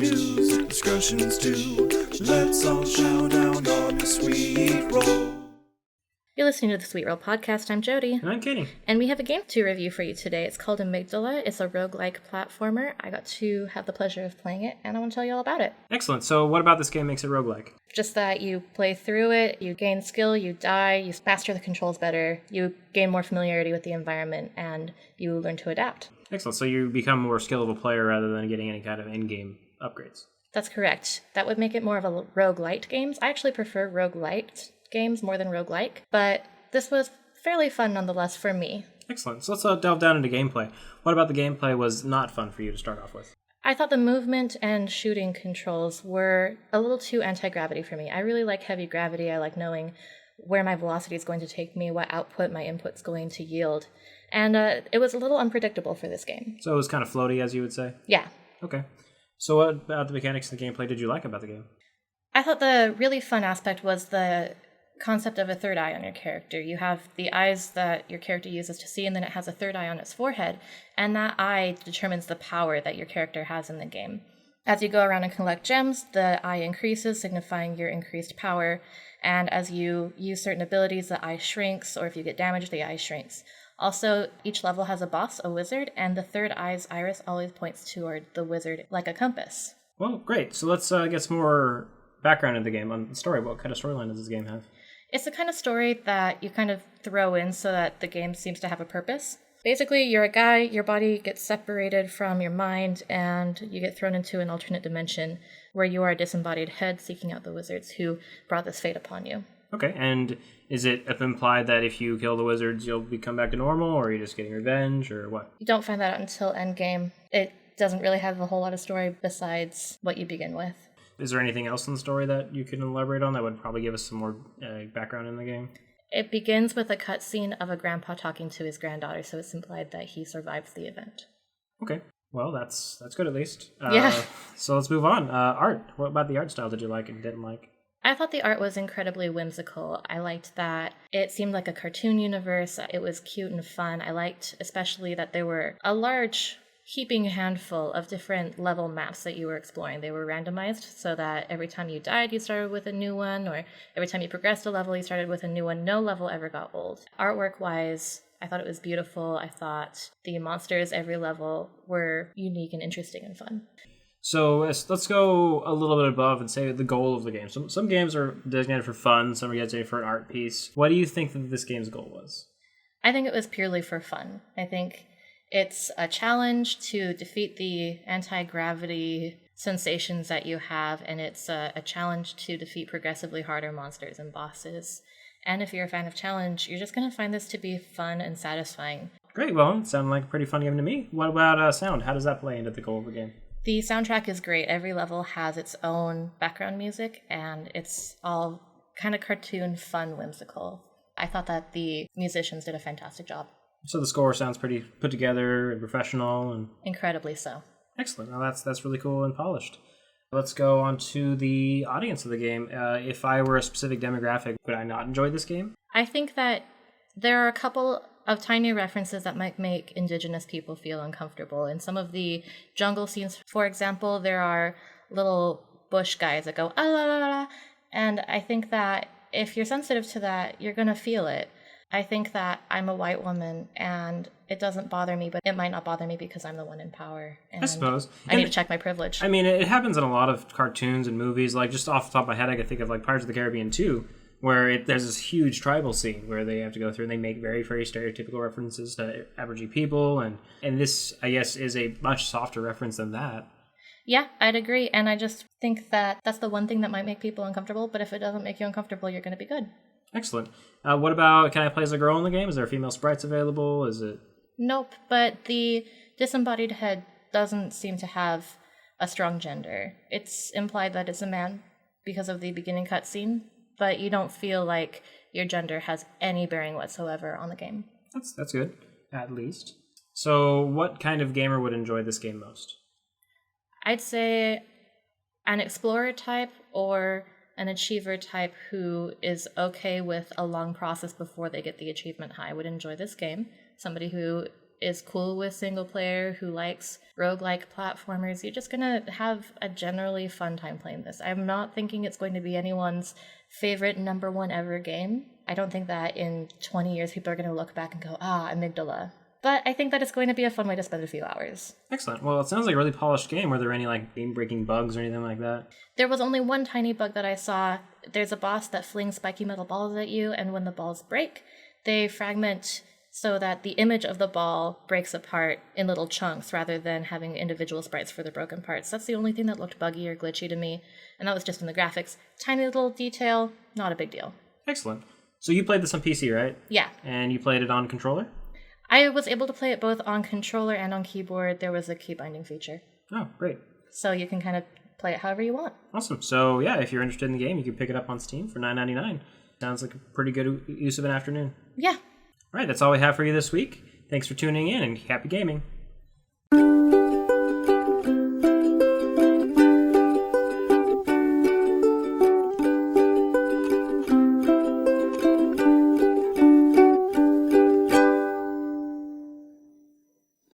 news and discussions too. Let's all chow down on the sweet roll. You're listening to the Sweet Roll Podcast. I'm Jody. And I'm Katie. And we have a game to review for you today. It's called Amygdala. It's a roguelike platformer. I got to have the pleasure of playing it, and I want to tell you all about it. Excellent. So what about this game makes it roguelike? Just that you play through it, you gain skill, you die, you master the controls better, you gain more familiarity with the environment, and you learn to adapt. Excellent. So you become a more skillable player rather than getting any kind of in-game upgrades. That's correct. That would make it more of a roguelite games. I actually prefer roguelite games more than roguelike, but this was fairly fun nonetheless for me. Excellent. So let's delve down into gameplay. What about the gameplay was not fun for you to start off with? I thought the movement and shooting controls were a little too anti-gravity for me. I really like heavy gravity. I like knowing where my velocity is going to take me, what output my input's going to yield. And it was a little unpredictable for this game. So it was kind of floaty, as you would say? Yeah. Okay. So what about the mechanics of the gameplay did you like about the game? I thought the really fun aspect was the concept of a third eye on your character. You have the eyes that your character uses to see, and then it has a third eye on its forehead, and that eye determines the power that your character has in the game. As you go around and collect gems, the eye increases, signifying your increased power, and as you use certain abilities, the eye shrinks, or if you get damaged, the eye shrinks. Also, each level has a boss, a wizard, and the third eye's iris always points toward the wizard like a compass. Well, great. So let's get some more background in the game on the story. What kind of storyline does this game have? It's the kind of story that you kind of throw in so that the game seems to have a purpose. Basically, you're a guy, your body gets separated from your mind, and you get thrown into an alternate dimension where you are a disembodied head seeking out the wizards who brought this fate upon you. Okay, and is it implied that if you kill the wizards, you'll come back to normal, or are you just getting revenge, or what? You don't find that out until endgame. It doesn't really have a whole lot of story besides what you begin with. Is there anything else in the story that you can elaborate on that would probably give us some more background in the game? It begins with a cutscene of a grandpa talking to his granddaughter, so it's implied that he survived the event. Okay, well, that's good at least. Yeah. So let's move on. Art. What about the art style did you like and didn't like? I thought the art was incredibly whimsical. I liked that it seemed like a cartoon universe. It was cute and fun. I liked especially that there were a large heaping handful of different level maps that you were exploring. They were randomized so that every time you died, you started with a new one, or every time you progressed a level, you started with a new one. No level ever got old. Artwork-wise, I thought it was beautiful. I thought the monsters every level were unique and interesting and fun. So let's go a little bit above and say the goal of the game. Some games are designated for fun, some are designated for an art piece. What do you think that this game's goal was? I think it was purely for fun. I think it's a challenge to defeat the anti-gravity sensations that you have, and it's a challenge to defeat progressively harder monsters and bosses. And if you're a fan of challenge, you're just going to find this to be fun and satisfying. Great, well, it sounded like a pretty fun game to me. What about sound? How does that play into the goal of the game? The soundtrack is great. Every level has its own background music, and it's all kind of cartoon, fun, whimsical. I thought that the musicians did a fantastic job. So the score sounds pretty put together and professional, and incredibly so. Excellent. Now that's really cool and polished. Let's go on to the audience of the game. If I were a specific demographic, would I not enjoy this game? I think that there are a couple of tiny references that might make indigenous people feel uncomfortable. In some of the jungle scenes, for example, there are little bush guys that go, ah, la, la, la, and I think that if you're sensitive to that, you're going to feel it. I think that I'm a white woman, and it doesn't bother me, but it might not bother me because I'm the one in power. And I suppose. I need to check my privilege. I mean, it happens in a lot of cartoons and movies. Like, just off the top of my head, I could think of, like, Pirates of the Caribbean 2, where there's this huge tribal scene where they have to go through and they make very, very stereotypical references to Aboriginal people. And this, I guess, is a much softer reference than that. Yeah, I'd agree. And I just think that that's the one thing that might make people uncomfortable. But if it doesn't make you uncomfortable, you're going to be good. Excellent. What about, can I play as a girl in the game? Is there female sprites available? Is it? Nope, but the disembodied head doesn't seem to have a strong gender. It's implied that it's a man because of the beginning cutscene, but you don't feel like your gender has any bearing whatsoever on the game. That's good, at least. So what kind of gamer would enjoy this game most? I'd say an explorer type or an achiever type who is okay with a long process before they get the achievement high would enjoy this game. Somebody who is cool with single player, who likes roguelike platformers, you're just going to have a generally fun time playing this. I'm not thinking it's going to be anyone's favorite #1 ever game. I don't think that in 20 years people are going to look back and go, Amygdala. But I think that it's going to be a fun way to spend a few hours. Excellent. Well, it sounds like a really polished game. Were there any like game-breaking bugs or anything like that? There was only one tiny bug that I saw. There's a boss that flings spiky metal balls at you, and when the balls break, they fragment so that the image of the ball breaks apart in little chunks rather than having individual sprites for the broken parts. That's the only thing that looked buggy or glitchy to me, and that was just in the graphics. Tiny little detail, not a big deal. Excellent. So you played this on PC, right? Yeah. And you played it on controller? I was able to play it both on controller and on keyboard. There was a key binding feature. Oh, great. So you can kind of play it however you want. Awesome. So yeah, if you're interested in the game, you can pick it up on Steam for $9.99. Sounds like a pretty good use of an afternoon. Yeah. All right, that's all we have for you this week. Thanks for tuning in, and happy gaming.